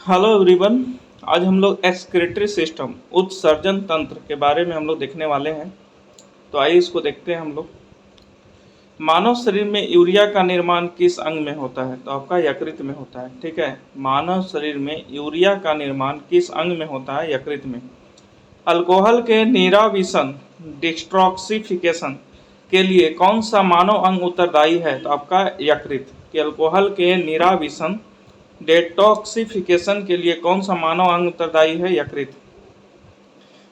Hello everyone. आज हम लोग एक्सक्रीटरी सिस्टम उत्सर्जन तंत्र के बारे में हम लोग देखने वाले हैं। तो आइए इसको देखते हैं हम लोग। मानव शरीर में यूरिया का निर्माण किस अंग में होता है? तो आपका यकृत में होता है। ठीक है, मानव शरीर में यूरिया का निर्माण किस अंग में होता है? यकृत में। अल्कोहल के निराविशन डिस्ट्रॉक्सिफिकेशन के लिए कौन सा मानव अंग उत्तरदायी है? तो आपका यकृत। कि अल्कोहल के निराविशन डेटॉक्सिफिकेशन के लिए कौन सा मानव अंग उत्तरदायी है? यकृत।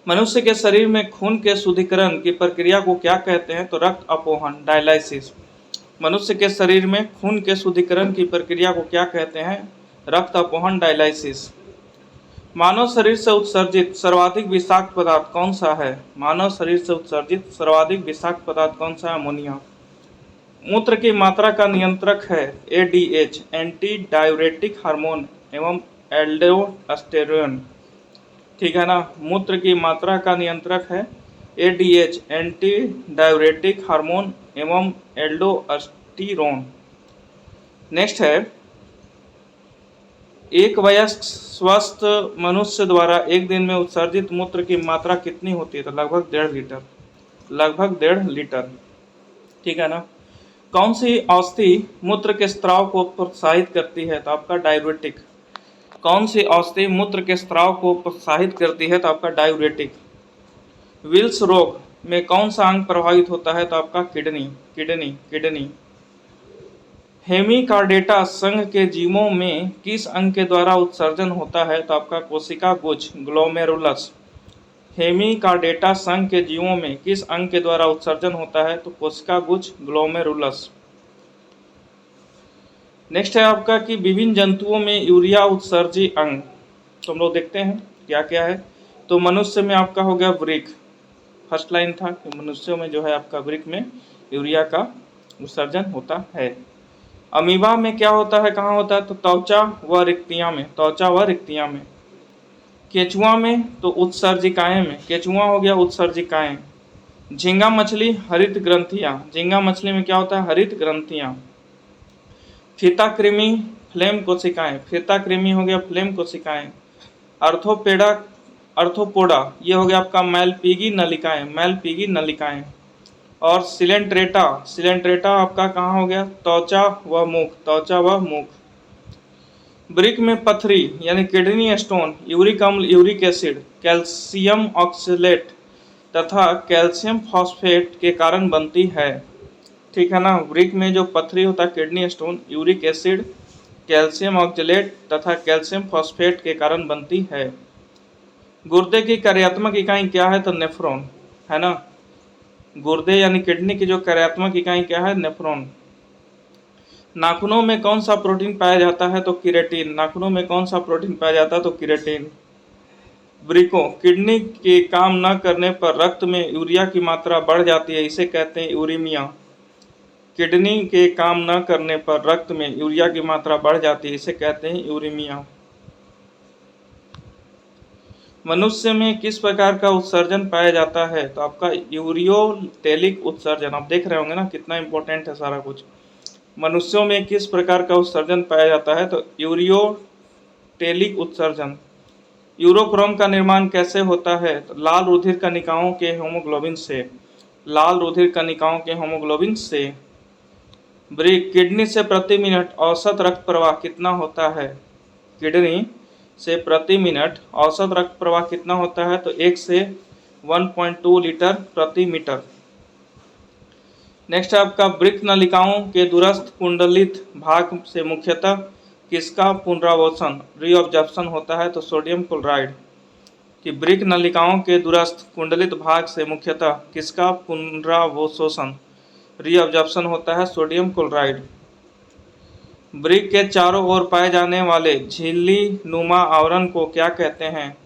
मनुष्य के शरीर में खून के शुद्धिकरण की प्रक्रिया को क्या कहते हैं? तो रक्त अपोहन डायलाइसिस। मनुष्य के शरीर में खून के शुद्धिकरण की प्रक्रिया को क्या कहते हैं? रक्त अपोहन डायलाइसिस। मानव शरीर से उत्सर्जित सर्वाधिक विषाक्त पदार्थ कौन सा है? मानव शरीर से उत्सर्जित सर्वाधिक विषाक्त पदार्थ कौन सा है? अमोनिया। मूत्र की मात्रा का नियंत्रक है एडीएच एंटी डायूरेटिक हार्मोन एवं एल्डोस्टेरोन। ठीक है ना, मूत्र की मात्रा का नियंत्रक है एडीएच एंटी डायूरेटिक हार्मोन एवं एल्डोस्टेरोन। नेक्स्ट है, एक वयस्क स्वस्थ मनुष्य द्वारा एक दिन में उत्सर्जित मूत्र की मात्रा कितनी होती है? तो लगभग 1.5 लीटर। लगभग 1.5 लीटर। ठीक है ना। कौन सी औषधि मूत्र के स्त्राव को प्रोत्साहित करती है? तो आपका डायूरेटिक। कौन सी औषधि मूत्र के स्त्राव को प्रोत्साहित करती है? तो आपका डायूरेटिक। विल्स रोग में कौन सा अंग प्रभावित होता है? तो आपका किडनी। किडनी। हेमिकार्डेटा संघ के जीवों में किस अंग के द्वारा उत्सर्जन होता है? तो आपका कोशिका गुच्छ ग्लोमेरुलस। हेमिकार्डेटा संघ के जीवों में किस अंग के द्वारा उत्सर्जन होता है? तो कोशिका गुच्छ ग्लोमेरुलस। नेक्स्ट है आपका कि विभिन्न जंतुओं में यूरिया उत्सर्जी अंग। तो हम लोग देखते हैं क्या क्या है। तो मनुष्य में आपका हो गया वृक्क। फर्स्ट लाइन था कि मनुष्यों में जो है आपका वृक्क में यूरिया का उत्सर्जन होता है। अमीबा में क्या होता है, कहाँ होता है? तो त्वचा व रिक्तियाँ में। त्वचा व रिक्तियाँ में। केचुआ में तो उत्सर्जिकाएं में। केचुआ हो गया उत्सर्जिकाएं। झींगा मछली हरित ग्रंथियां। झींगा मछली में क्या होता है? हरित ग्रंथियां। फीता कृमि फ्लेम कोशिकाएं। फीता कृमि हो गया फ्लेम कोशिकाएं। अर्थोपेडा अर्थोपोडा ये हो गया आपका मैलपीगी नलिकाएं। मैलपीगी नलिकाएं। और सिलेंट्रेटा आपका कहाँ हो गया? त्वचा व मुख। त्वचा व मुख। वृक्क में पथरी यानी किडनी स्टोन यूरिक अम्ल यूरिक एसिड कैल्शियम ऑक्सलेट तथा कैल्शियम फॉस्फेट के कारण बनती है। ठीक है ना। वृक्क में जो पथरी होता है kidney stone uric acid calcium oxalate तथा कैल्शियम फॉस्फेट के कारण बनती है। गुर्दे की कार्यात्मक इकाई क्या है? तो नेफ्रॉन है ना। गुर्दे यानी किडनी की जो कार्यात्मक इकाई क्या है? नेफ्रॉन। नाखूनों में कौन सा प्रोटीन पाया जाता है? तो केराटिन। नाखूनों में कौन सा प्रोटीन पाया जाता है? तो केराटिन। वृक्कों किडनी के काम न करने पर रक्त में यूरिया की मात्रा बढ़ जाती है, इसे कहते हैं यूरीमिया। किडनी के काम न करने पर रक्त में यूरिया की मात्रा बढ़ जाती है, इसे कहते हैं यूरीमिया। मनुष्य में किस प्रकार का उत्सर्जन पाया जाता है? तो आपका यूरियोटेलिक उत्सर्जन। आप देख रहे होंगे ना कितना इंपॉर्टेंट है सारा कुछ। मनुष्यों में किस प्रकार का उत्सर्जन पाया जाता है? तो यूरियोटेलिक उत्सर्जन। यूरोक्रोम का निर्माण कैसे होता है? तो लाल रुधिर कणिकाओं के हेमोग्लोबिन से। लाल रुधिर कणिकाओं के हेमोग्लोबिन से। किडनी से प्रति मिनट औसत रक्त प्रवाह कितना होता है? किडनी से प्रति मिनट औसत रक्त प्रवाह कितना होता है? तो 1 से 1.2 लीटर प्रति मीटर। नेक्स्ट है आपका वृक्क नलिकाओं के दूरस्थ कुंडलित भाग से मुख्यतः किसका पुनरावोसन रीअब्जॉर्प्शन होता है? तो सोडियम क्लोराइड। कि वृक्क नलिकाओं के दूरस्थ कुंडलित भाग से मुख्यतः किसका पुनरावशोषण रीअब्जॉर्प्शन होता है? Sodium chloride. वृक्क के चारों ओर पाए जाने वाले झिल्ली नुमा आवरण को क्या कहते हैं?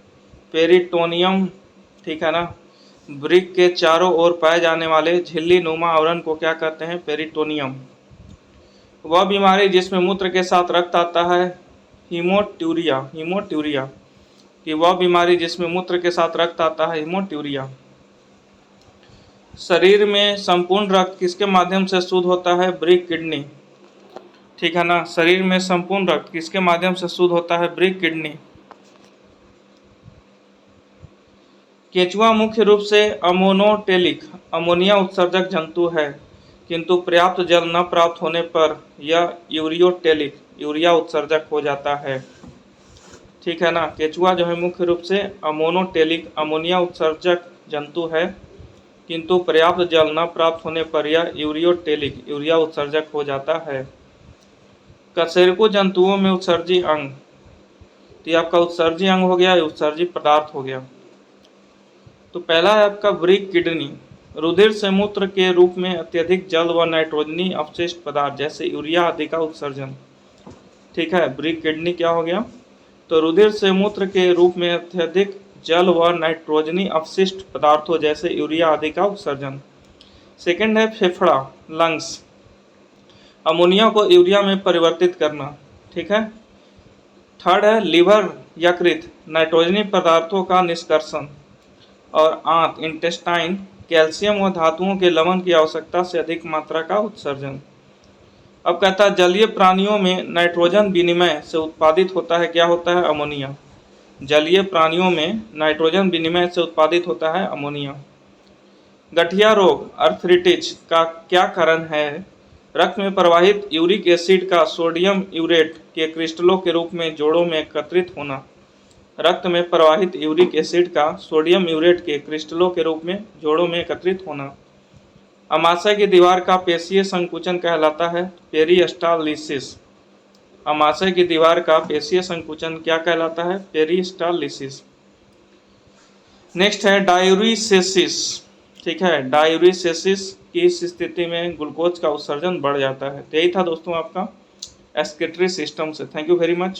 पेरिटोनियम। ठीक है ना। वृक्क के चारों ओर पाए जाने वाले झिल्ली नुमा आवरण को क्या कहते हैं? पेरिटोनियम। वह बीमारी जिसमें मूत्र के साथ रक्त आता है? हीमोट्यूरिया। हीमोट्यूरिया। कि वह बीमारी जिसमें मूत्र के साथ रक्त आता है? हीमोट्यूरिया। शरीर में संपूर्ण रक्त किसके माध्यम से शुद्ध होता है? वृक्क किडनी। ठीक है ना। शरीर में संपूर्ण रक्त किसके माध्यम से शुद्ध होता है? वृक्क, किडनी। केंचुआ मुख्य रूप से अमोनोटेलिक अमोनिया उत्सर्जक जंतु है, किंतु पर्याप्त जल न प्राप्त होने पर यह यूरियोटेलिक यूरिया उत्सर्जक हो जाता है। ठीक है ना। केंचुआ जो है मुख्य रूप से अमोनोटेलिक अमोनिया उत्सर्जक जंतु है, किंतु पर्याप्त जल न प्राप्त होने पर यह यूरियोटेलिक यूरिया उत्सर्जक हो जाता है। कशेरुकी जंतुओं में उत्सर्जी अंग, तो ये आपका उत्सर्जी अंग हो गया, उत्सर्जी पदार्थ हो गया। तो पहला है आपका वृक्क, किडनी। रुधिर से मूत्र के रूप में अत्यधिक जल व नाइट्रोजनी अवशिष्ट पदार्थ जैसे यूरिया आदि का उत्सर्जन। ठीक है, वृक्क, किडनी क्या हो गया? तो रुधिर से मूत्र के रूप में अत्यधिक जल व नाइट्रोजनी अवशिष्ट पदार्थों जैसे यूरिया आदि का उत्सर्जन। सेकंड है फेफड़ा, लंग्स, अमोनिया को यूरिया में परिवर्तित करना। ठीक है। थर्ड है लीवर, यकृत, नाइट्रोजनी पदार्थों का निष्कर्षण। और आंत, इंटेस्टाइन, कैल्शियम व धातुओं के लवण की आवश्यकता से अधिक मात्रा का उत्सर्जन। अब कहता है जलीय प्राणियों में नाइट्रोजन विनिमय से उत्पादित होता है, क्या होता है? अमोनिया। जलीय प्राणियों में नाइट्रोजन विनिमय से उत्पादित होता है अमोनिया। गठिया रोग, अर्थराइटिस का क्या कारण है? रक्त में प्रवाहित यूरिक एसिड का सोडियम यूरेट के क्रिस्टलों के रूप में जोड़ों में एकत्रित होना। रक्त में प्रवाहित यूरिक एसिड का सोडियम यूरेट के क्रिस्टलों के रूप में जोड़ों में एकत्रित होना। अमाशय की दीवार का पेशीय संकुचन कहलाता है पेरिस्टालसिस। अमाशय की दीवार का पेशीय संकुचन क्या कहलाता है? पेरिस्टालसिस। नेक्स्ट है डायूरिसेसिस। ठीक है, डायूरिसेसिस की इस स्थिति में ग्लूकोज का उत्सर्जन बढ़ जाता है। तो यही था दोस्तों आपका एक्सक्रीटरी सिस्टम से। Thank you very much.